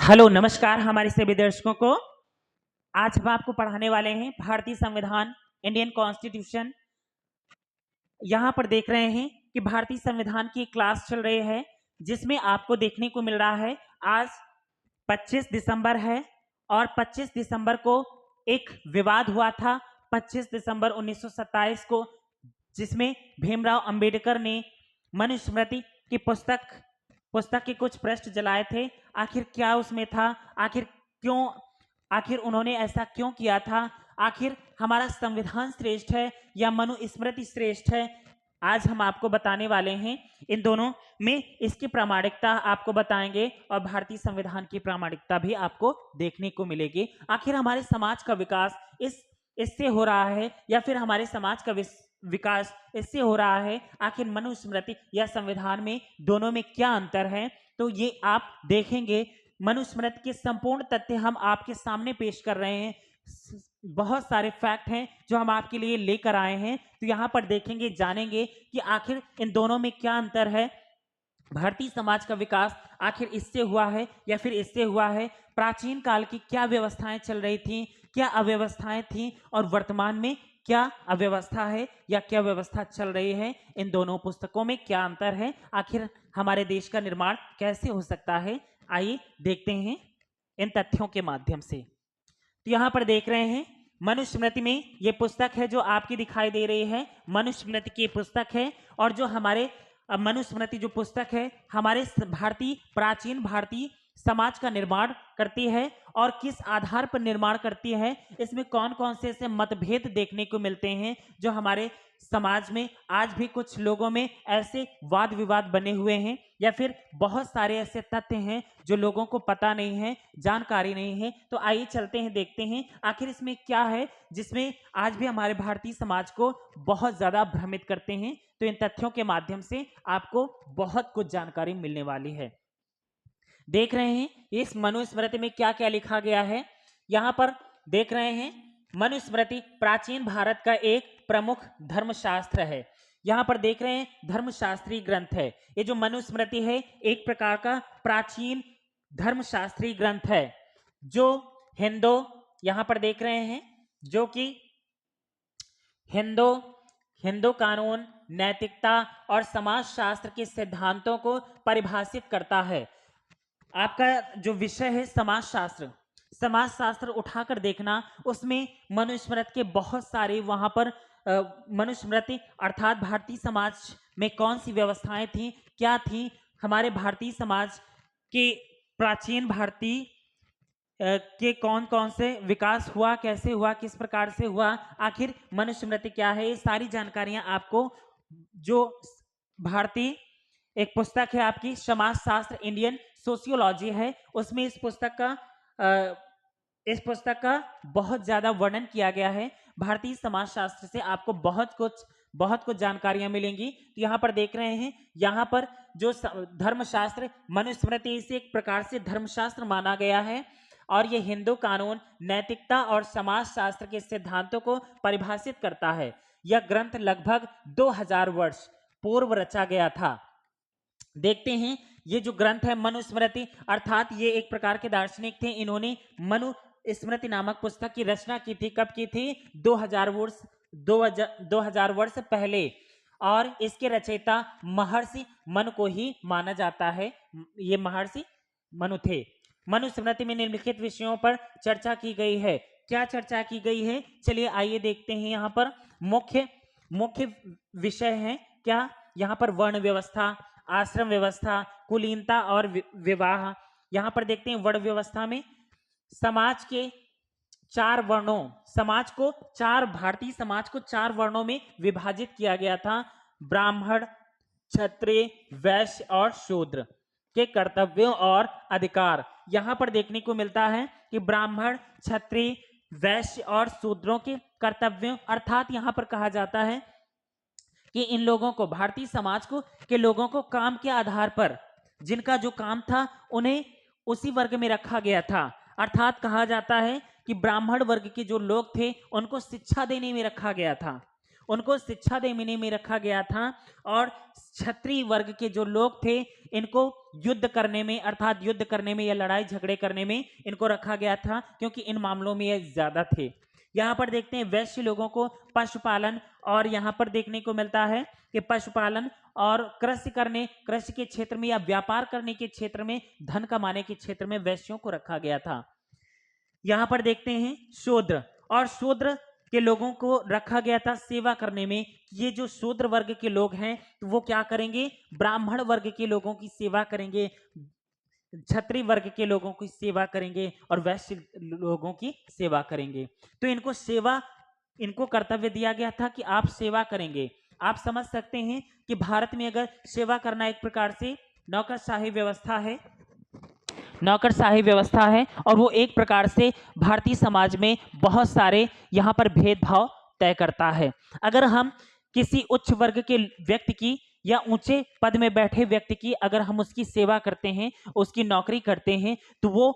Hello नमस्कार हमारे सभी दर्शकों को। आज हम आपको पढ़ाने वाले हैं भारतीय संविधान, इंडियन कॉन्स्टिट्यूशन। यहाँ पर देख रहे हैं कि भारतीय संविधान की एक क्लास चल रही है जिसमें आपको देखने को मिल रहा है आज 25 दिसंबर है और 25 दिसंबर को एक विवाद हुआ था 25 दिसंबर 1927 को, जिसमें भीमराव अंबेडकर ने मनुस्मृति की पुस्तक के कुछ पृष्ठ जलाए थे। आखिर क्या उसमें था, आखिर क्यों, आखिर उन्होंने ऐसा क्यों किया था, आखिर हमारा संविधान श्रेष्ठ है या मनुस्मृति श्रेष्ठ है, आज हम आपको बताने वाले हैं। इन दोनों में इसकी प्रामाणिकता आपको बताएंगे और भारतीय संविधान की प्रामाणिकता भी आपको देखने को मिलेगी। आखिर हमारे समाज का विकास इससे हो रहा है या फिर हमारे समाज का विकास इससे हो रहा है, आखिर मनुस्मृति या संविधान में दोनों में क्या अंतर है, तो ये आप देखेंगे। मनुस्मृति के संपूर्ण तथ्य हम आपके सामने पेश कर रहे हैं। बहुत सारे फैक्ट हैं जो हम आपके लिए लेकर आए हैं, तो यहाँ पर देखेंगे, जानेंगे कि आखिर इन दोनों में क्या अंतर है। भारतीय समाज का विकास आखिर इससे हुआ है या फिर इससे हुआ है, प्राचीन काल की क्या व्यवस्थाएं चल रही थी, क्या अव्यवस्थाएं थी और वर्तमान में क्या अव्यवस्था है या क्या व्यवस्था चल रही है। इन दोनों पुस्तकों में क्या अंतर है, आखिर हमारे देश का निर्माण कैसे हो सकता है, आइए देखते हैं इन तथ्यों के माध्यम से। तो यहाँ पर देख रहे हैं मनुस्मृति में ये पुस्तक है जो आपकी दिखाई दे रही है, मनुस्मृति की पुस्तक है। और जो हमारे मनुस्मृति जो पुस्तक है हमारे प्राचीन भारतीय समाज का निर्माण करती है और किस आधार पर निर्माण करती है, इसमें कौन कौन से ऐसे मतभेद देखने को मिलते हैं जो हमारे समाज में आज भी कुछ लोगों में ऐसे वाद विवाद बने हुए हैं या फिर बहुत सारे ऐसे तथ्य हैं जो लोगों को पता नहीं है, जानकारी नहीं है। तो आइए चलते हैं, देखते हैं आखिर इसमें क्या है जिसमें आज भी हमारे भारतीय समाज को बहुत ज्यादा भ्रमित करते हैं। तो इन तथ्यों के माध्यम से आपको बहुत कुछ जानकारी मिलने वाली है। देख रहे हैं इस मनुस्मृति में क्या क्या लिखा गया है। यहाँ पर देख रहे हैं मनुस्मृति प्राचीन भारत का एक प्रमुख धर्मशास्त्र है। यहाँ पर देख रहे हैं धर्मशास्त्री ग्रंथ है। ये जो मनुस्मृति है एक प्रकार का प्राचीन धर्मशास्त्री ग्रंथ है जो हिंदू, यहाँ पर देख रहे हैं, जो कि हिंदू हिंदू कानून, नैतिकता और समाज शास्त्र के सिद्धांतों को परिभाषित करता है। आपका जो विषय है समाज शास्त्र उठाकर देखना, उसमें मनुस्मृति के बहुत सारे वहां पर मनुस्मृति अर्थात भारतीय समाज में कौन सी व्यवस्थाएं थी, क्या थी, हमारे भारतीय समाज के प्राचीन भारतीय के कौन कौन से विकास हुआ, कैसे हुआ, किस प्रकार से हुआ, आखिर मनुस्मृति क्या है, ये सारी जानकारियां आपको जो भारतीय एक पुस्तक है आपकी समाज शास्त्र इंडियन सोशियोलॉजी है, उसमें इस पुस्तक का बहुत ज्यादा वर्णन किया गया है। भारतीय समाज शास्त्र से आपको बहुत कुछ जानकारियां मिलेंगी। तो यहाँ पर देख रहे हैं, यहाँ पर जो धर्मशास्त्र मनुस्मृति इसे एक प्रकार से धर्मशास्त्र माना गया है और ये हिंदू कानून, नैतिकता और समाज शास्त्र के सिद्धांतों को परिभाषित करता है। यह ग्रंथ लगभग 2000 वर्ष पूर्व रचा गया था। देखते हैं ये जो ग्रंथ है मनुस्मृति, अर्थात ये एक प्रकार के दार्शनिक थे, इन्होंने मनुस्मृति नामक पुस्तक की रचना की थी। कब की थी? 2000 वर्ष पहले। और इसके रचयिता महर्षि मनु को ही माना जाता है, ये महर्षि मनु थे। मनुस्मृति में निम्नलिखित विषयों पर चर्चा की गई है। क्या चर्चा की गई है, चलिए आइए देखते हैं। यहाँ पर मुख्य विषय है क्या, यहाँ पर वर्ण व्यवस्था, आश्रम व्यवस्था, कुलीनता और विवाह। यहां पर देखते हैं वर्ण व्यवस्था में समाज के चार वर्णों, भारतीय समाज को 4 वर्णों में विभाजित किया गया था। ब्राह्मण, क्षत्रिय, वैश्य और शूद्र के कर्तव्यों और अधिकार यहां पर देखने को मिलता है कि ब्राह्मण, क्षत्रिय, वैश्य और शूद्रों के कर्तव्यों, अर्थात यहां पर कहा जाता है कि इन लोगों को, भारतीय समाज को के लोगों को काम के आधार पर जिनका जो काम था उन्हें उसी वर्ग में रखा गया था। अर्थात कहा जाता है कि ब्राह्मण वर्ग के जो लोग थे उनको शिक्षा देने में रखा गया था, उनको शिक्षा देने में रखा गया था। और क्षत्रिय वर्ग के जो लोग थे इनको युद्ध करने में, अर्थात युद्ध करने में या लड़ाई झगड़े करने में इनको रखा गया था, क्योंकि इन मामलों में ये ज्यादा थे। यहाँ पर देखते हैं वैश्य लोगों को पशुपालन, और यहाँ पर देखने को मिलता है कि पशुपालन और कृषि के क्षेत्र में या व्यापार करने के क्षेत्र में, धन कमाने के क्षेत्र में वैश्यों को रखा गया था। यहाँ पर देखते हैं शूद्र, और शूद्र के लोगों को रखा गया था सेवा करने में। ये जो शूद्र वर्ग के लोग हैं तो वो क्या करेंगे, ब्राह्मण वर्ग के लोगों की सेवा करेंगे, क्षत्रिय वर्ग के लोगों की सेवा करेंगे और वैश्य लोगों की सेवा करेंगे। तो इनको कर्तव्य दिया गया था कि आप सेवा करेंगे। आप समझ सकते हैं कि भारत में अगर सेवा करना एक प्रकार से नौकरशाही व्यवस्था है, नौकरशाही व्यवस्था है, और वो एक प्रकार से भारतीय समाज में बहुत सारे यहाँ पर भेदभाव तय करता है। अगर हम किसी उच्च वर्ग के व्यक्ति की या ऊंचे पद में बैठे व्यक्ति की अगर हम उसकी सेवा करते हैं, उसकी नौकरी करते हैं, तो वो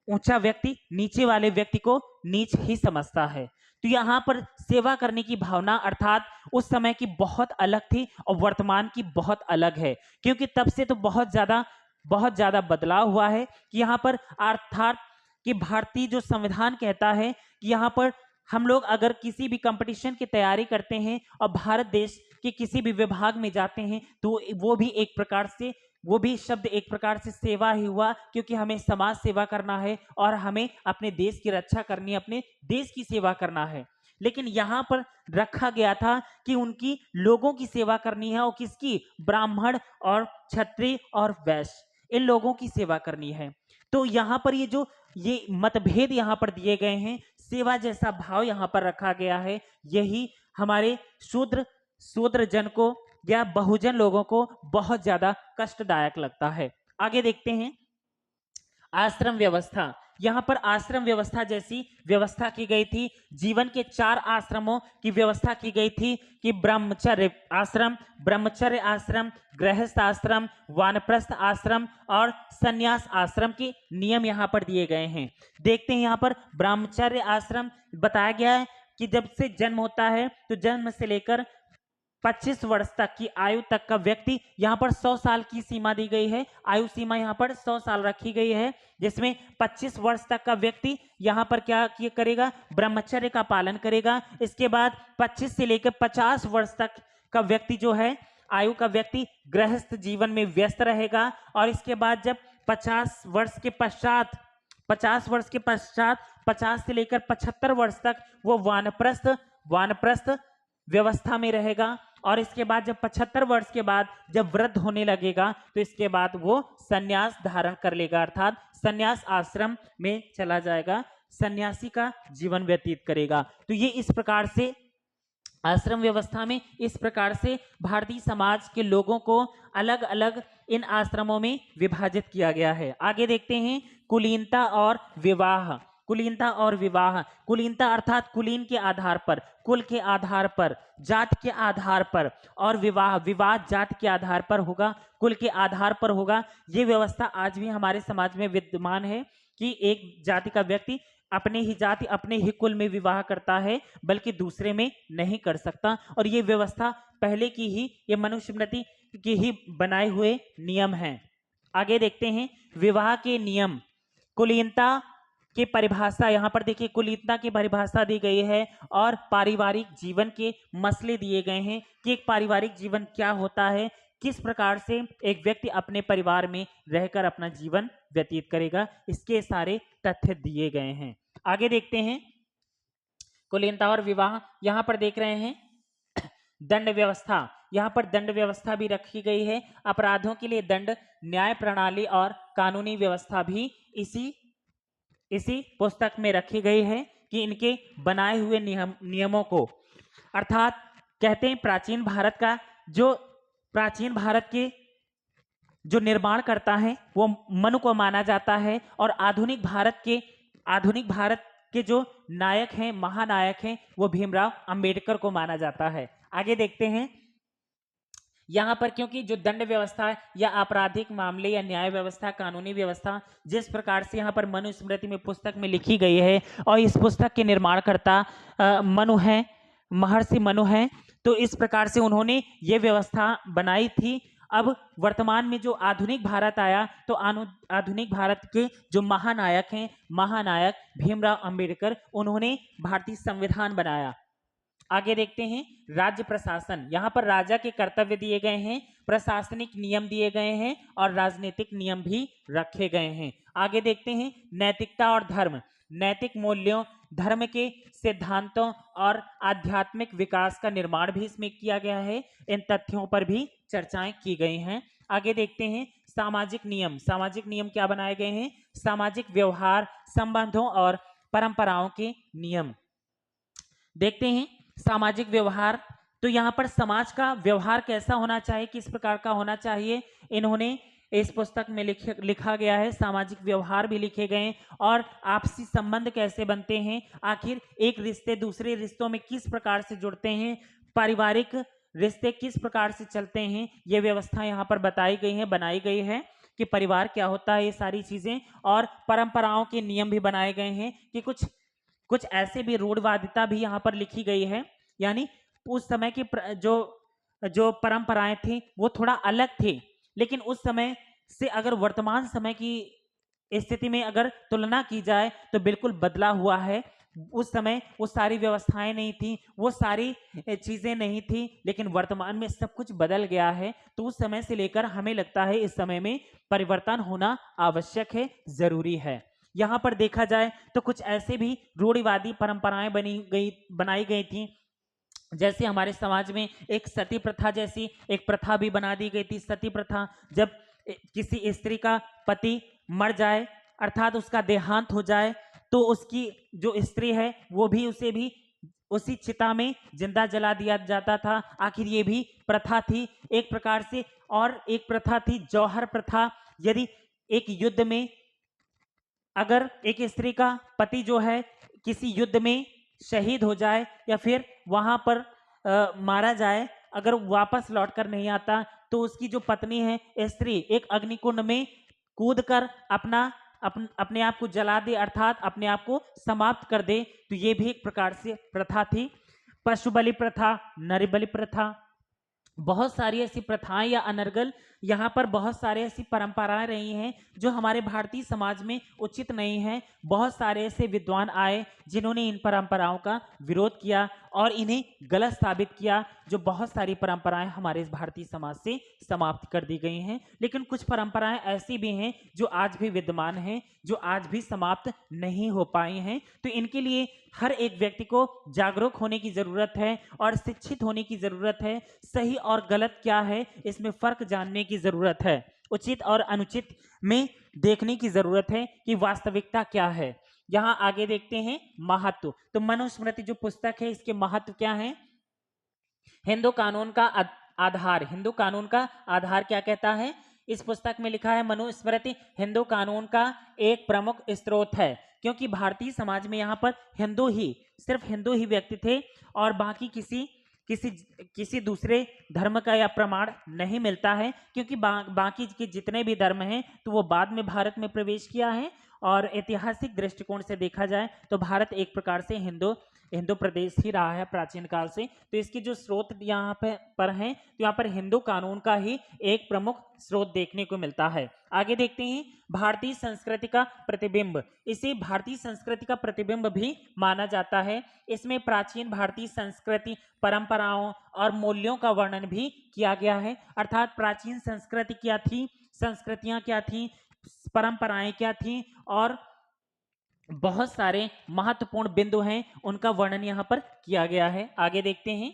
ऊंचा व्यक्ति नीचे वाले व्यक्ति को नीच ही समझता है। तो यहाँ पर सेवा करने की भावना अर्थात उस समय की बहुत अलग थी और वर्तमान की बहुत अलग है, क्योंकि तब से तो बहुत ज्यादा बदलाव हुआ है कि यहाँ पर अर्थात कि भारतीय जो संविधान कहता है कि यहाँ पर हम लोग अगर किसी भी कंपटीशन की तैयारी करते हैं और भारत देश के किसी भी विभाग में जाते हैं तो वो भी शब्द एक प्रकार से सेवा ही हुआ, क्योंकि हमें समाज सेवा करना है और हमें अपने देश की रक्षा करनी है, अपने देश की सेवा करना है। लेकिन यहाँ पर रखा गया था कि उनकी लोगों की सेवा करनी है, और किसकी, ब्राह्मण और क्षत्रिय और वैश्य, इन लोगों की सेवा करनी है। तो यहाँ पर ये मतभेद यहाँ पर दिए गए हैं, सेवा जैसा भाव यहाँ पर रखा गया है। यही हमारे शूद्र जन को या बहुजन लोगों को बहुत ज्यादा कष्टदायक लगता है। आगे देखते हैं आश्रम व्यवस्था। यहाँ पर आश्रम व्यवस्था जैसी व्यवस्था की गई थी। जीवन के 4 आश्रमों की व्यवस्था की गई थी कि ब्रह्मचर्य आश्रम, गृहस्थ आश्रम, वानप्रस्थ आश्रम और संन्यास आश्रम के नियम यहाँ पर दिए गए हैं। देखते हैं यहाँ पर ब्रह्मचर्य आश्रम बताया गया है कि जब से जन्म होता है तो जन्म से लेकर 25 वर्ष तक की आयु तक का व्यक्ति, यहाँ पर 100 साल की सीमा दी गई है, आयु सीमा यहाँ पर 100 साल रखी गई है, जिसमें 25 वर्ष तक का व्यक्ति यहाँ पर क्या करेगा, ब्रह्मचर्य का पालन करेगा। इसके बाद 25 से लेकर 50 वर्ष तक का व्यक्ति जो है, आयु का व्यक्ति गृहस्थ जीवन में व्यस्त रहेगा। और इसके बाद जब 50 वर्ष के पश्चात 50 से लेकर 75 वर्ष तक वो वानप्रस्थ व्यवस्था में रहेगा। और इसके बाद जब 75 वर्ष के बाद जब वृद्ध होने लगेगा तो इसके बाद वो सन्यास धारण कर लेगा, अर्थात सन्यास आश्रम में चला जाएगा, सन्यासी का जीवन व्यतीत करेगा। तो ये इस प्रकार से आश्रम व्यवस्था में इस प्रकार से भारतीय समाज के लोगों को अलग अलग इन आश्रमों में विभाजित किया गया है। आगे देखते हैं कुलीनता और विवाह। कुलीनता अर्थात कुलीन के आधार पर, कुल के आधार पर, जात के आधार पर, और विवाह जात के आधार पर होगा, कुल के आधार पर होगा। ये व्यवस्था आज भी हमारे समाज में विद्यमान है कि एक जाति का व्यक्ति अपने ही जाति अपने ही कुल में विवाह करता है, बल्कि दूसरे में नहीं कर सकता। और ये व्यवस्था पहले की ही, ये मनुस्मृति की ही बनाए हुए नियम हैं। आगे देखते हैं विवाह के नियम। कुलीनता की परिभाषा, यहाँ पर देखिए कुलीनता की परिभाषा दी गई है और पारिवारिक जीवन के मसले दिए गए हैं कि एक पारिवारिक जीवन क्या होता है, किस प्रकार से एक व्यक्ति अपने परिवार में रहकर अपना जीवन व्यतीत करेगा, इसके सारे तथ्य दिए गए हैं। आगे देखते हैं कुलीनता और विवाह। यहाँ पर देख रहे हैं दंड व्यवस्था। यहाँ पर दंड व्यवस्था भी रखी गई है। अपराधों के लिए दंड, न्याय प्रणाली और कानूनी व्यवस्था भी इसी पुस्तक में रखी गई है कि इनके बनाए हुए नियमों को, अर्थात कहते हैं प्राचीन भारत के जो निर्माण करता है वो मनु को माना जाता है, और आधुनिक भारत के जो नायक हैं, महानायक हैं, वो भीमराव अंबेडकर को माना जाता है। आगे देखते हैं यहाँ पर, क्योंकि जो दंड व्यवस्था या आपराधिक मामले या न्याय व्यवस्था, कानूनी व्यवस्था जिस प्रकार से यहाँ पर मनुस्मृति में पुस्तक में लिखी गई है, और इस पुस्तक के निर्माणकर्ता मनु हैं, महर्षि मनु हैं, तो इस प्रकार से उन्होंने ये व्यवस्था बनाई थी। अब वर्तमान में जो आधुनिक भारत आया, तो आधुनिक भारत के जो महानायक हैं, महानायक भीमराव अंबेडकर, उन्होंने भारतीय संविधान बनाया। आगे देखते हैं राज्य प्रशासन। यहाँ पर राजा के कर्तव्य दिए गए हैं, प्रशासनिक नियम दिए गए हैं और राजनीतिक नियम भी रखे गए हैं। आगे देखते हैं नैतिकता और धर्म। नैतिक मूल्यों, धर्म के सिद्धांतों और आध्यात्मिक विकास का निर्माण भी इसमें किया गया है। इन तथ्यों पर भी चर्चाएं की गई हैं। आगे देखते हैं सामाजिक नियम। सामाजिक नियम क्या बनाए गए हैं? सामाजिक व्यवहार, संबंधों और परंपराओं के नियम। देखते हैं सामाजिक व्यवहार। तो यहाँ पर समाज का व्यवहार कैसा होना चाहिए, किस प्रकार का होना चाहिए, इन्होंने इस पुस्तक में लिखा गया है। सामाजिक व्यवहार भी लिखे गए और आपसी संबंध कैसे बनते हैं, आखिर एक रिश्ते दूसरे रिश्तों में किस प्रकार से जुड़ते हैं, पारिवारिक रिश्ते किस प्रकार से चलते हैं, ये व्यवस्था यहाँ पर बताई गई है, बनाई गई है कि परिवार क्या होता है, ये सारी चीजें। और परंपराओं के नियम भी बनाए गए हैं कि कुछ कुछ ऐसे भी रूढ़वादिता भी यहाँ पर लिखी गई है, यानी उस समय की जो जो परंपराएं थी वो थोड़ा अलग थी, लेकिन उस समय से अगर वर्तमान समय की स्थिति में अगर तुलना की जाए तो बिल्कुल बदला हुआ है। उस समय वो सारी व्यवस्थाएं नहीं थी, वो सारी चीजें नहीं थी, लेकिन वर्तमान में सब कुछ बदल गया है। तो उस समय से लेकर हमें लगता है इस समय में परिवर्तन होना आवश्यक है, जरूरी है। यहाँ पर देखा जाए तो कुछ ऐसे भी रूढ़िवादी परंपराएं बनाई गई थी। जैसे हमारे समाज में एक सती प्रथा जैसी एक प्रथा भी बना दी गई थी। सती प्रथा, जब किसी स्त्री का पति मर जाए, अर्थात उसका देहांत हो जाए, तो उसकी जो स्त्री है वो भी उसे भी उसी चिता में जिंदा जला दिया जाता था। आखिर ये भी प्रथा थी एक प्रकार से। और एक प्रथा थी जौहर प्रथा। यदि एक युद्ध में अगर एक स्त्री का पति जो है किसी युद्ध में शहीद हो जाए या फिर वहां पर मारा जाए, अगर वापस लौटकर नहीं आता, तो उसकी जो पत्नी है स्त्री एक अग्निकुंड में कूदकर अपने आप को जला दे, अर्थात अपने आप को समाप्त कर दे। तो ये भी एक प्रकार से प्रथा थी। पशु बलि प्रथा, नर बलि प्रथा, बहुत सारी ऐसी प्रथाएं या अनर्गल, यहाँ पर बहुत सारे ऐसी परंपराएं रही हैं जो हमारे भारतीय समाज में उचित नहीं है। बहुत सारे ऐसे विद्वान आए जिन्होंने इन परंपराओं का विरोध किया और इन्हें गलत साबित किया। जो बहुत सारी परंपराएं हमारे इस भारतीय समाज से समाप्त कर दी गई हैं, लेकिन कुछ परंपराएं ऐसी भी हैं जो आज भी विद्यमान हैं, जो आज भी समाप्त नहीं हो पाई हैं। तो इनके लिए हर एक व्यक्ति को जागरूक होने की जरूरत है और शिक्षित होने की जरूरत है। सही और गलत क्या है इसमें फर्क जानने की जरूरत है। उचित और अनुचित में देखने की जरूरत है कि वास्तविकता क्या है। यहाँ आगे देखते हैं महत्व। तो मनुस्मृति जो पुस्तक है इसके महत्व क्या है? हिंदू कानून का आधार। हिंदू कानून का आधार क्या कहता है? इस पुस्तक में लिखा है मनुस्मृति हिंदू कानून का एक प्रमुख स्रोत है, क्योंकि भारतीय समाज में यहाँ पर हिंदू ही, सिर्फ हिंदू ही व्यक्ति थे और बाकी किसी किसी दूसरे धर्म का यह प्रमाण नहीं मिलता है, क्योंकि बाकी के जितने भी धर्म हैं तो वो बाद में भारत में प्रवेश किया है। और ऐतिहासिक दृष्टिकोण से देखा जाए तो भारत एक प्रकार से हिंदू प्रदेश ही रहा है प्राचीन काल से। तो इसके जो स्रोत यहाँ पर हैं, तो यहाँ पर हिंदू कानून का ही एक प्रमुख स्रोत देखने को मिलता है। आगे देखते हैं भारतीय संस्कृति का प्रतिबिंब। इसे भारतीय संस्कृति का प्रतिबिंब भी माना जाता है। इसमें प्राचीन भारतीय संस्कृति, परंपराओं और मूल्यों का वर्णन भी किया गया है। अर्थात प्राचीन संस्कृति क्या थी, संस्कृतियां क्या थी, परंपराएं क्या थी, और बहुत सारे महत्वपूर्ण बिंदु हैं उनका वर्णन यहाँ पर किया गया है। आगे देखते हैं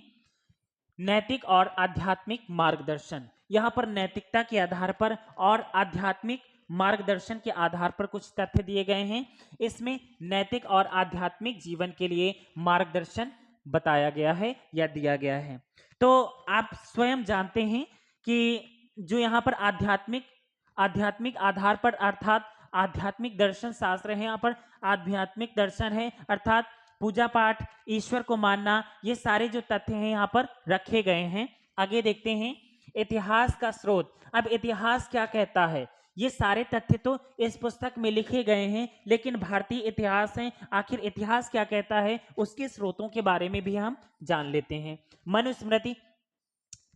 नैतिक और आध्यात्मिक मार्गदर्शन। यहाँ पर नैतिकता के आधार पर और आध्यात्मिक मार्गदर्शन के आधार पर कुछ तथ्य दिए गए हैं। इसमें नैतिक और आध्यात्मिक जीवन के लिए मार्गदर्शन बताया गया है या दिया गया है। तो आप स्वयं जानते हैं कि जो यहाँ पर आध्यात्मिक आधार पर, अर्थात आध्यात्मिक दर्शन शास्त्र है, यहाँ पर आध्यात्मिक दर्शन है, अर्थात पूजा पाठ, ईश्वर को मानना, ये सारे जो तथ्य हैं यहाँ पर रखे गए हैं। आगे देखते हैं इतिहास का स्रोत। अब इतिहास क्या कहता है? ये सारे तथ्य तो इस पुस्तक में लिखे गए हैं, लेकिन भारतीय इतिहास है, आखिर इतिहास क्या कहता है उसके स्रोतों के बारे में भी हम जान लेते हैं। मनुस्मृति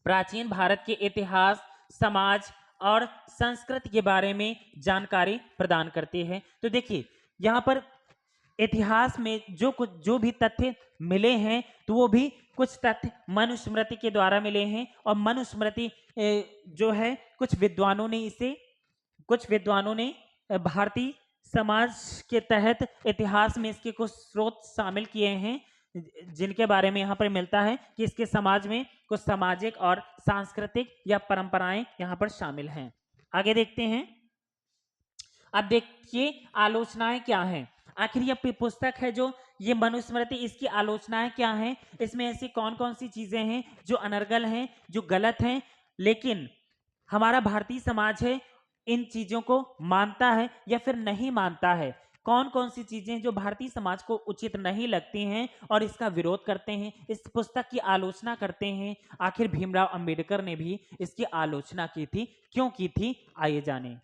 प्राचीन भारत के इतिहास, समाज और संस्कृति के बारे में जानकारी प्रदान करती है। तो देखिए यहाँ पर इतिहास में जो भी तथ्य मिले हैं, तो वो भी कुछ तथ्य मनुस्मृति के द्वारा मिले हैं। और मनुस्मृति जो है कुछ विद्वानों ने भारतीय समाज के तहत इतिहास में इसके कुछ स्रोत शामिल किए हैं, जिनके बारे में यहाँ पर मिलता है कि इसके समाज में कुछ सामाजिक और सांस्कृतिक या परंपराएं यहाँ पर शामिल हैं। आगे देखते हैं। अब देखिए आलोचनाएं क्या हैं। आखिर यह पुस्तक है जो ये मनुस्मृति, इसकी आलोचनाएं क्या हैं, इसमें ऐसी कौन कौन सी चीजें हैं जो अनर्गल हैं, जो गलत हैं, लेकिन हमारा भारतीय समाज है इन चीजों को मानता है या फिर नहीं मानता है। कौन कौन सी चीजें जो भारतीय समाज को उचित नहीं लगती हैं और इसका विरोध करते हैं, इस पुस्तक की आलोचना करते हैं। आखिर भीमराव अंबेडकर ने भी इसकी आलोचना की थी, क्यों की थी, आइए जानें।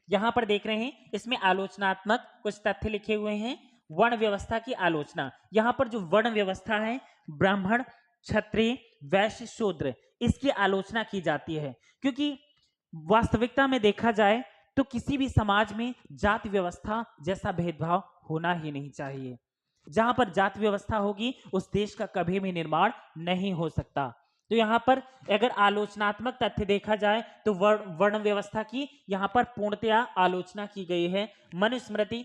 यहां पर देख रहे हैं इसमें आलोचनात्मक कुछ तथ्य लिखे हुए हैं। वर्ण व्यवस्था की आलोचना, यहां पर जो वर्ण व्यवस्था है ब्राह्मण, क्षत्रिय, वैश्य, शूद्र, इसकी आलोचना की जाती है। क्योंकि वास्तविकता में देखा जाए तो किसी भी समाज में जाति व्यवस्था जैसा भेदभाव होना ही नहीं चाहिए। जहां पर जाति व्यवस्था होगी उस देश का कभी भी निर्माण नहीं हो सकता। तो यहाँ पर अगर आलोचनात्मक तथ्य देखा जाए तो वर्ण व्यवस्था की यहाँ पर पूर्णतया आलोचना की गई है। मनुस्मृति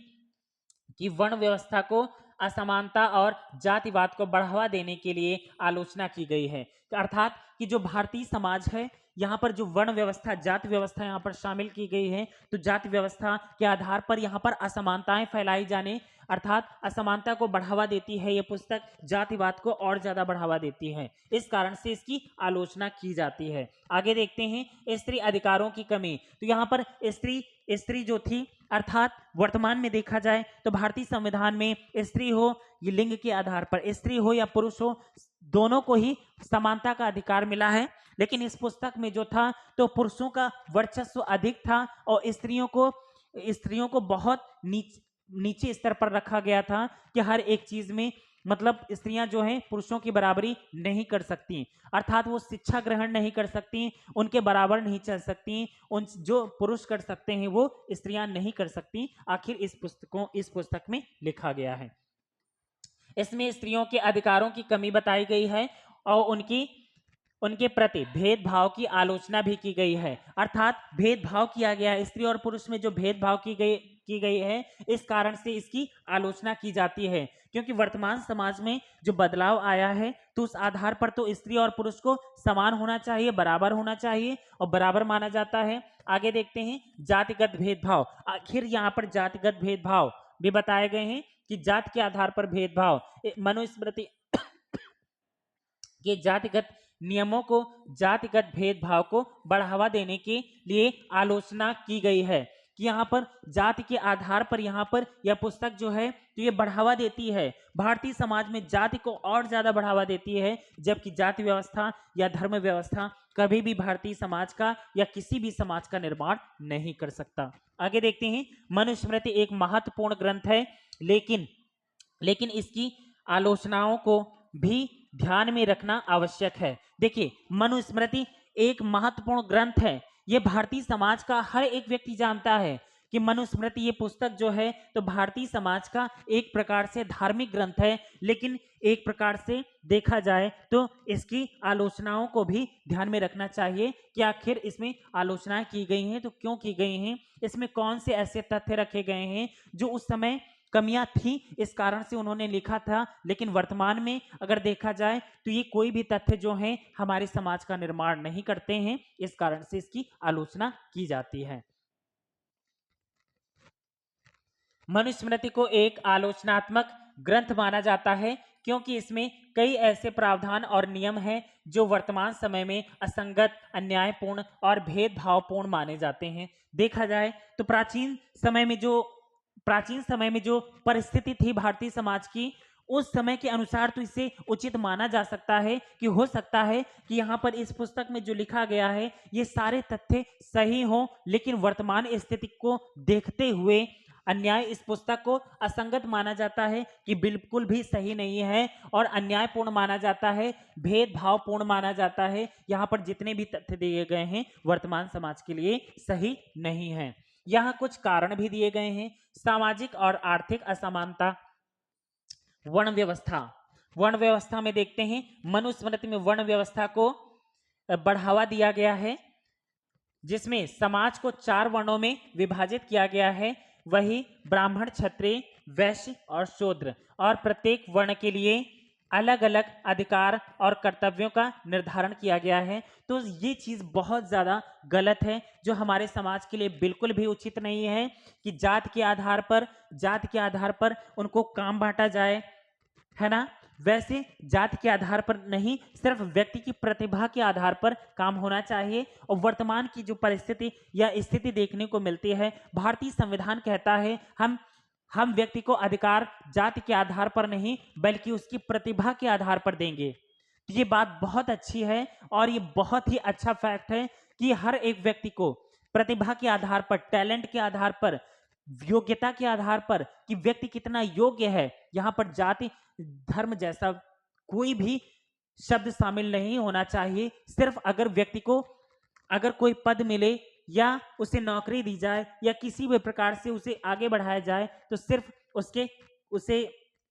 की वर्ण व्यवस्था को असमानता और जातिवाद को बढ़ावा देने के लिए आलोचना की गई है। अर्थात कि जो भारतीय समाज है यहाँ पर जो वर्ण व्यवस्था, जाति व्यवस्था यहाँ पर शामिल की गई है, तो जाति व्यवस्था के आधार पर यहाँ पर असमानताएं फैलाई जाने, अर्थात असमानता को बढ़ावा देती है। ये पुस्तक जातिवाद को और ज्यादा बढ़ावा देती है, इस कारण से इसकी आलोचना की जाती है। आगे देखते हैं स्त्री अधिकारों की कमी। तो यहाँ पर स्त्री जो थी, अर्थात वर्तमान में देखा जाए तो भारतीय संविधान में स्त्री हो, ये लिंग के आधार पर स्त्री हो या पुरुष हो, दोनों को ही समानता का अधिकार मिला है। लेकिन इस पुस्तक में जो था तो पुरुषों का वर्चस्व अधिक था और स्त्रियों को बहुत नीचे स्तर पर रखा गया था कि हर एक चीज में, मतलब स्त्रियां जो हैं पुरुषों की बराबरी नहीं कर सकती, अर्थात वो शिक्षा ग्रहण नहीं कर सकती, उनके बराबर नहीं चल सकती, उन जो पुरुष कर सकते हैं वो स्त्रियां नहीं कर सकती। आखिर इस पुस्तक में लिखा गया है। इसमें स्त्रियों के अधिकारों की कमी बताई गई है और उनके प्रति भेदभाव की आलोचना भी की गई है। अर्थात भेदभाव किया गया है, स्त्री और पुरुष में जो भेदभाव की गई है, इस कारण से इसकी आलोचना की जाती है। क्योंकि वर्तमान समाज में जो बदलाव आया है तो उस आधार पर तो स्त्री और पुरुष को समान होना चाहिए, बराबर होना चाहिए और बराबर माना जाता है। आगे देखते हैं जातिगत भेदभाव। आखिर यहाँ पर जातिगत भेदभाव भी बताए गए हैं कि जाति के आधार पर भेदभाव, मनुस्मृति के जातिगत नियमों को, जातिगत भेदभाव को बढ़ावा देने के लिए आलोचना की गई है कि यहाँ पर जाति के आधार पर यहाँ पर यह पुस्तक जो है तो ये बढ़ावा देती है, भारतीय समाज में जाति को और ज्यादा बढ़ावा देती है, जबकि जाति व्यवस्था या धर्म व्यवस्था कभी भी भारतीय समाज का या किसी भी समाज का निर्माण नहीं कर सकता। आगे देखते हैं मनुस्मृति एक महत्वपूर्ण ग्रंथ है, लेकिन इसकी आलोचनाओं को भी ध्यान में रखना आवश्यक है। देखिए मनुस्मृति एक महत्वपूर्ण ग्रंथ है, यह भारतीय समाज का हर एक व्यक्ति जानता है कि मनुस्मृति ये पुस्तक जो है तो भारतीय समाज का एक प्रकार से धार्मिक ग्रंथ है, लेकिन एक प्रकार से देखा जाए तो इसकी आलोचनाओं को भी ध्यान में रखना चाहिए कि आखिर इसमें आलोचनाएं की गई हैं तो क्यों की गई हैं, इसमें कौन से ऐसे तथ्य रखे गए हैं जो उस समय कमियां थी, इस कारण से उन्होंने लिखा था। लेकिन वर्तमान में अगर देखा जाए तो ये कोई भी तथ्य जो है हमारे समाज का निर्माण नहीं करते हैं, इस कारण से इसकी आलोचना की जाती है। मनुस्मृति को एक आलोचनात्मक ग्रंथ माना जाता है क्योंकि इसमें कई ऐसे प्रावधान और नियम हैं जो वर्तमान समय में असंगत, अन्यायपूर्ण और भेदभावपूर्ण माने जाते हैं। देखा जाए तो प्राचीन समय में जो परिस्थिति थी भारतीय समाज की, उस समय के अनुसार तो इसे उचित माना जा सकता है कि हो सकता है कि यहाँ पर इस पुस्तक में जो लिखा गया है ये सारे तथ्य सही हों, लेकिन वर्तमान स्थिति को देखते हुए अन्याय इस पुस्तक को असंगत माना जाता है कि बिल्कुल भी सही नहीं है और अन्यायपूर्ण माना जाता है, भेदभावपूर्ण माना जाता है। यहाँ पर जितने भी तथ्य दिए गए हैं वर्तमान समाज के लिए सही नहीं है। यहाँ कुछ कारण भी दिए गए हैं। सामाजिक और आर्थिक असमानता, वर्ण व्यवस्था। वर्ण व्यवस्था में देखते हैं मनुस्मृति में वर्ण व्यवस्था को बढ़ावा दिया गया है, जिसमें समाज को 4 वर्णों में विभाजित किया गया है। वही ब्राह्मण, क्षत्रिय, वैश्य और शूद्र, और प्रत्येक वर्ण के लिए अलग अलग अधिकार और कर्तव्यों का निर्धारण किया गया है। तो ये चीज बहुत ज्यादा गलत है, जो हमारे समाज के लिए बिल्कुल भी उचित नहीं है कि जात के आधार पर उनको काम बांटा जाए, है ना। वैसे जात के आधार पर नहीं, सिर्फ व्यक्ति की प्रतिभा के आधार पर काम होना चाहिए। और वर्तमान की जो परिस्थिति या स्थिति देखने को मिलती है, भारतीय संविधान कहता है हम व्यक्ति को अधिकार जाति के आधार पर नहीं बल्कि उसकी प्रतिभा के आधार पर देंगे। तो ये बात बहुत अच्छी है और ये बहुत ही अच्छा फैक्ट है कि हर एक व्यक्ति को प्रतिभा के आधार पर, टैलेंट के आधार पर, योग्यता के आधार पर कि व्यक्ति कितना योग्य है, यहाँ पर जाति धर्म जैसा कोई भी शब्द शामिल नहीं होना चाहिए। सिर्फ अगर व्यक्ति को अगर कोई पद मिले या उसे नौकरी दी जाए या किसी भी प्रकार से उसे आगे बढ़ाया जाए, तो सिर्फ उसे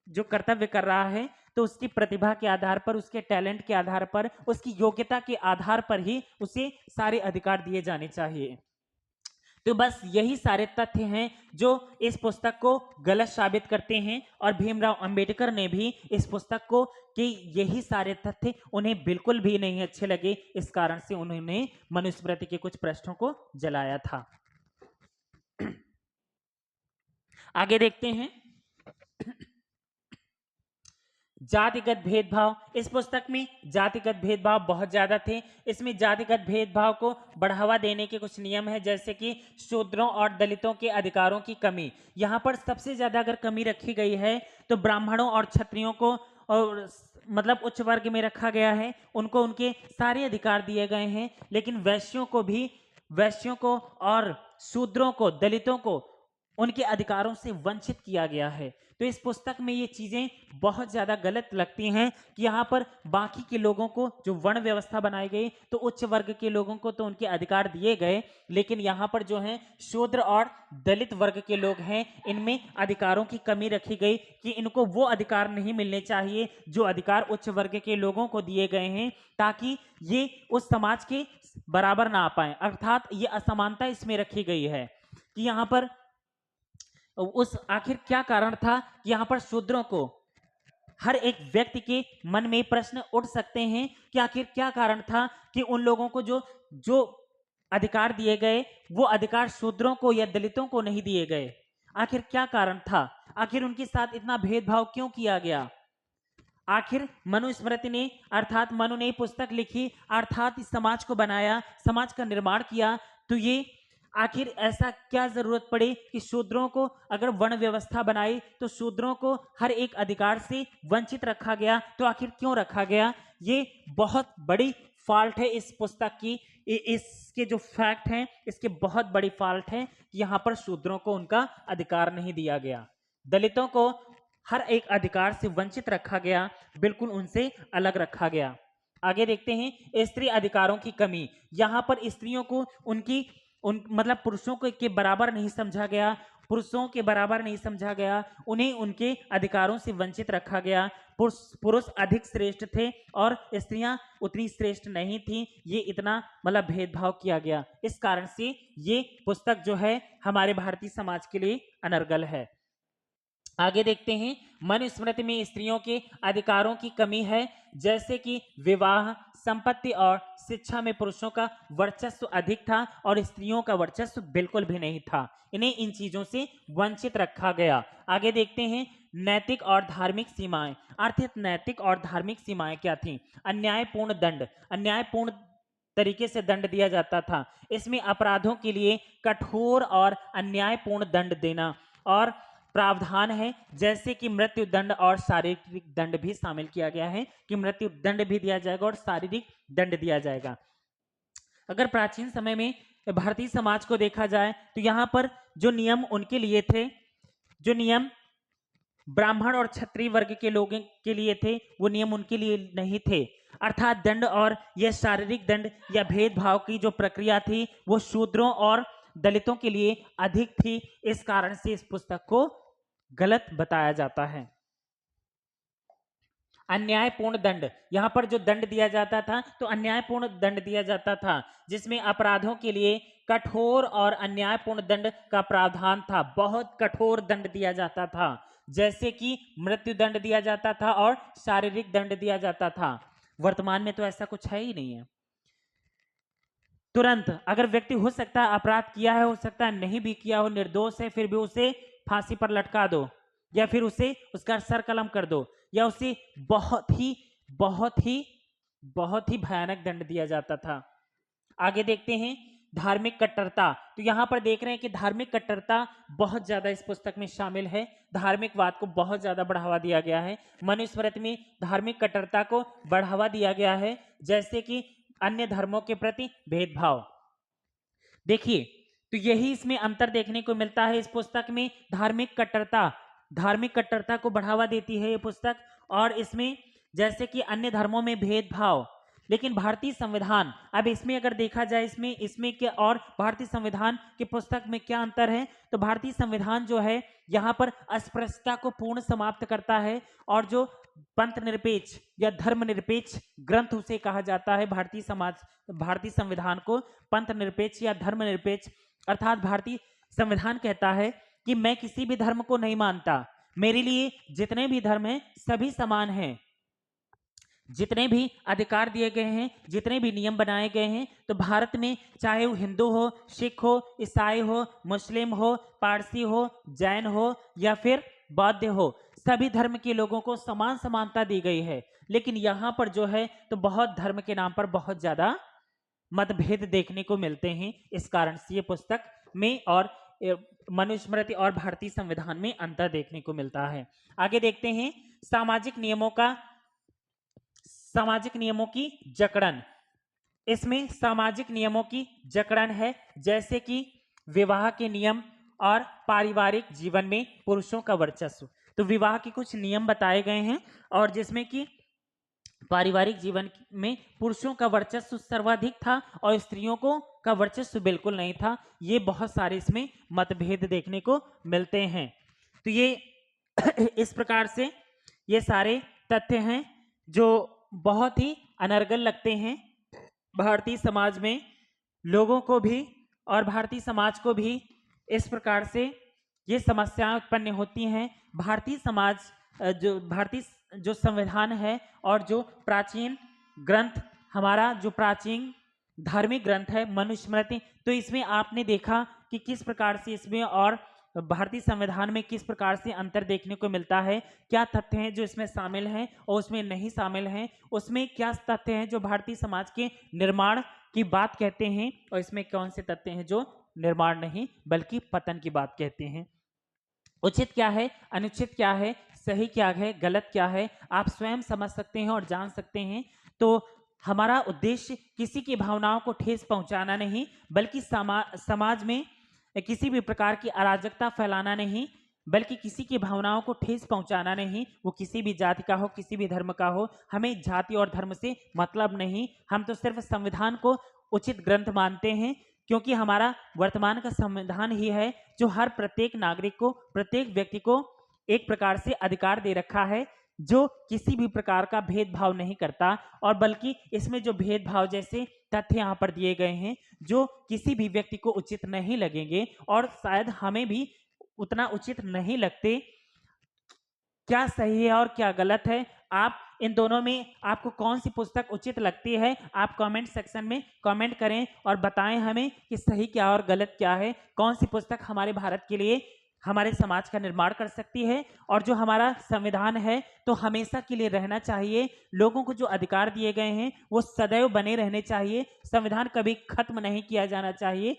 जो कर्तव्य कर रहा है तो उसकी प्रतिभा के आधार पर, उसके टैलेंट के आधार पर, उसकी योग्यता के आधार पर ही उसे सारे अधिकार दिए जाने चाहिए। तो बस यही सारे तथ्य हैं जो इस पुस्तक को गलत साबित करते हैं और भीमराव अंबेडकर ने भी इस पुस्तक को कि यही सारे तथ्य उन्हें बिल्कुल भी नहीं अच्छे लगे, इस कारण से उन्होंने मनुस्मृति के कुछ पृष्ठों को जलाया था। आगे देखते हैं जातिगत भेदभाव। इस पुस्तक में जातिगत भेदभाव बहुत ज्यादा थे। इसमें जातिगत भेदभाव को बढ़ावा देने के कुछ नियम है, जैसे कि शूद्रों और दलितों के अधिकारों की कमी। यहाँ पर सबसे ज्यादा अगर कमी रखी गई है तो ब्राह्मणों और क्षत्रियों को और मतलब उच्च वर्ग में रखा गया है, उनको उनके सारे अधिकार दिए गए हैं, लेकिन वैश्यों को और शूद्रों को, दलितों को उनके अधिकारों से वंचित किया गया है। तो इस पुस्तक में ये चीजें बहुत ज्यादा गलत लगती हैं कि यहाँ पर बाकी के लोगों को जो वर्ण व्यवस्था बनाई गई तो उच्च वर्ग के लोगों को तो उनके अधिकार दिए गए, लेकिन यहाँ पर जो है शूद्र और दलित वर्ग के लोग हैं, इनमें अधिकारों की कमी रखी गई कि इनको वो अधिकार नहीं मिलने चाहिए जो अधिकार उच्च वर्ग के लोगों को दिए गए हैं, ताकि ये उस समाज के बराबर ना आ पाए। अर्थात ये असमानता इसमें रखी गई है कि यहाँ पर उस आखिर क्या कारण था कि यहाँ पर शूद्रों को, हर एक व्यक्ति के मन में प्रश्न उठ सकते हैं कि आखिर क्या कारण था कि उन लोगों को जो जो अधिकार दिए गए वो अधिकार शूद्रों को या दलितों को नहीं दिए गए। आखिर क्या कारण था, आखिर उनके साथ इतना भेदभाव क्यों किया गया। आखिर मनुस्मृति ने अर्थात मनु ने पुस्तक लिखी, अर्थात इस समाज को बनाया, समाज का निर्माण किया, तो ये आखिर ऐसा क्या जरूरत पड़ी कि शूद्रों को अगर वर्ण व्यवस्था बनाई तो शूद्रों को हर एक अधिकार से वंचित रखा गया, तो आखिर क्यों रखा गया। ये बहुत बड़ी फॉल्ट है इस पुस्तक की, इसके जो फैक्ट हैं इसके बहुत बड़ी फॉल्ट है कि यहाँ पर शूद्रों को उनका अधिकार नहीं दिया गया, दलितों को हर एक अधिकार से वंचित रखा गया, बिल्कुल उनसे अलग रखा गया। आगे देखते हैं स्त्री अधिकारों की कमी। यहाँ पर स्त्रियों को मतलब पुरुषों के बराबर नहीं समझा गया, पुरुषों के बराबर नहीं समझा गया, उन्हें उनके अधिकारों से वंचित रखा गया। पुरुष अधिक श्रेष्ठ थे और स्त्रियां उतनी श्रेष्ठ नहीं थी, ये इतना मतलब भेदभाव किया गया। इस कारण से ये पुस्तक जो है हमारे भारतीय समाज के लिए अनर्गल है। आगे देखते हैं मनुस्मृति में स्त्रियों के अधिकारों की कमी है, जैसे कि विवाह, संपत्ति और शिक्षा में पुरुषों का वर्चस्व अधिक था और स्त्रियों का वर्चस्व बिल्कुल भी नहीं था, इन्हें इन चीजों से वंचित रखा गया। आगे देखते हैं नैतिक और धार्मिक सीमाएं। अर्थात नैतिक और धार्मिक सीमाएं क्या थी। अन्यायपूर्ण दंड, अन्यायपूर्ण तरीके से दंड दिया जाता था। इसमें अपराधों के लिए कठोर और अन्यायपूर्ण दंड देना और प्रावधान है, जैसे कि मृत्यु दंड और शारीरिक दंड भी शामिल किया गया है कि मृत्यु दंड भी दिया जाएगा और शारीरिक दंड दिया जाएगा। अगर प्राचीन समय में भारतीय समाज को देखा जाए तो यहाँ पर जो नियम उनके लिए थे, जो नियम ब्राह्मण और क्षत्रिय वर्ग के लोगों के लिए थे, वो नियम उनके लिए नहीं थे। अर्थात दंड और यह शारीरिक दंड या भेदभाव की जो प्रक्रिया थी वो शूद्रों और दलितों के लिए अधिक थी। इस कारण से इस पुस्तक को गलत बताया जाता है। अन्यायपूर्ण दंड, यहाँ पर जो दंड दिया जाता था तो अन्यायपूर्ण दंड दिया जाता था, जिसमें अपराधों के लिए कठोर और अन्यायपूर्ण दंड का प्रावधान था। बहुत कठोर दंड दिया जाता था, जैसे कि मृत्यु दंड दिया जाता था और शारीरिक दंड दिया जाता था। वर्तमान में तो ऐसा कुछ है ही नहीं है। तुरंत अगर व्यक्ति हो सकता है अपराध किया है, हो सकता है नहीं भी किया हो, निर्दोष है, फिर भी उसे फांसी पर लटका दो या फिर उसे उसका सर कलम कर दो या उसे बहुत ही भयानक दंड दिया जाता था। आगे देखते हैं धार्मिक कट्टरता। तो यहां पर देख रहे हैं कि धार्मिक कट्टरता बहुत ज्यादा इस पुस्तक में शामिल है। धार्मिकवाद को बहुत ज्यादा बढ़ावा दिया गया है। मनुस्मृति में धार्मिक कट्टरता को बढ़ावा दिया गया है, जैसे कि अन्य धर्मों के प्रति भेदभाव। देखिए, तो यही इसमें अंतर देखने को मिलता है। इस पुस्तक में धार्मिक कट्टरता को बढ़ावा देती है ये पुस्तक, और इसमें जैसे कि अन्य धर्मों में भेदभाव। लेकिन भारतीय संविधान, अब इसमें अगर देखा जाए इसमें क्या और भारतीय संविधान की पुस्तक में क्या अंतर है, तो भारतीय संविधान जो है यहाँ पर अस्पृश्यता को पूर्ण समाप्त करता है, और जो पंथ निरपेक्ष या धर्मनिरपेक्ष ग्रंथ उसे कहा जाता है। भारतीय संविधान को पंथ निरपेक्ष या धर्मनिरपेक्ष, अर्थात भारतीय संविधान कहता है कि मैं किसी भी धर्म को नहीं मानता, मेरे लिए जितने भी धर्म हैं सभी समान हैं, जितने भी अधिकार दिए गए हैं, जितने भी नियम बनाए गए हैं, तो भारत में चाहे वो हिंदू हो, सिख हो, ईसाई हो, मुस्लिम हो, पारसी हो, जैन हो या फिर बौद्ध हो, सभी धर्म के लोगों को समान समानता दी गई है। लेकिन यहाँ पर जो है तो बहुत धर्म के नाम पर बहुत ज्यादा मतभेद देखने को मिलते हैं। इस कारण से ये पुस्तक में और मनुस्मृति और भारतीय संविधान में अंतर देखने को मिलता है। आगे देखते हैं सामाजिक नियमों की जकड़न। इसमें सामाजिक नियमों की जकड़न है, जैसे कि विवाह के नियम और पारिवारिक जीवन में पुरुषों का वर्चस्व। तो विवाह के कुछ नियम बताए गए हैं, और जिसमें कि पारिवारिक जीवन में पुरुषों का वर्चस्व सर्वाधिक था और स्त्रियों को का वर्चस्व बिल्कुल नहीं था। ये बहुत सारे इसमें मतभेद देखने को मिलते हैं। तो ये इस प्रकार से ये सारे तथ्य हैं जो बहुत ही अनर्गल लगते हैं। भारतीय समाज में लोगों को भी और भारतीय समाज को भी इस प्रकार से ये समस्याएं उत्पन्न होती हैं। भारतीय जो संविधान है और जो प्राचीन ग्रंथ, हमारा जो प्राचीन धार्मिक ग्रंथ है मनुस्मृति, तो इसमें आपने देखा कि किस प्रकार से इसमें और भारतीय संविधान में किस प्रकार से अंतर देखने को मिलता है। क्या तथ्य हैं जो इसमें शामिल हैं और उसमें नहीं शामिल हैं, उसमें क्या तथ्य हैं जो भारतीय समाज के निर्माण की बात कहते हैं और इसमें कौन से तथ्य हैं जो निर्माण नहीं बल्कि पतन की बात कहते हैं। उचित क्या है, अनुचित क्या है, सही क्या है, गलत क्या है, आप स्वयं समझ सकते हैं और जान सकते हैं। तो हमारा उद्देश्य किसी की भावनाओं को ठेस पहुंचाना नहीं, बल्कि समाज में किसी भी प्रकार की अराजकता फैलाना नहीं, बल्कि किसी की भावनाओं को ठेस पहुंचाना नहीं। वो किसी भी जाति का हो, किसी भी धर्म का हो, हमें जाति और धर्म से मतलब नहीं। हम तो सिर्फ संविधान को उचित ग्रंथ मानते हैं, क्योंकि हमारा वर्तमान का संविधान ही है जो हर प्रत्येक नागरिक को, प्रत्येक व्यक्ति को एक प्रकार से अधिकार दे रखा है, जो किसी भी प्रकार का भेदभाव नहीं करता, और बल्कि इसमें जो भेदभाव जैसे तथ्य यहाँ पर दिए गए हैं जो किसी भी व्यक्ति को उचित नहीं लगेंगे और शायद हमें भी उतना उचित नहीं लगते। क्या सही है और क्या गलत है, आप इन दोनों में आपको कौन सी पुस्तक उचित लगती है, आप कमेंट सेक्शन में कमेंट करें और बताएं हमें कि सही क्या और गलत क्या है, कौन सी पुस्तक हमारे भारत के लिए, हमारे समाज का निर्माण कर सकती है। और जो हमारा संविधान है तो हमेशा के लिए रहना चाहिए। लोगों को जो अधिकार दिए गए हैं वो सदैव बने रहने चाहिए, संविधान कभी खत्म नहीं किया जाना चाहिए।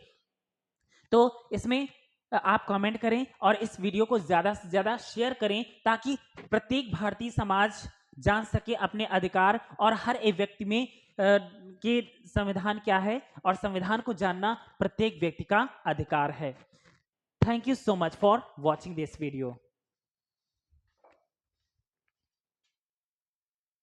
तो इसमें आप कमेंट करें और इस वीडियो को ज़्यादा से ज़्यादा शेयर करें ताकि प्रत्येक भारतीय समाज जान सके अपने अधिकार और हर एक व्यक्ति में कि संविधान क्या है और संविधान को जानना प्रत्येक व्यक्ति का अधिकार है। Thank you so much for watching this video.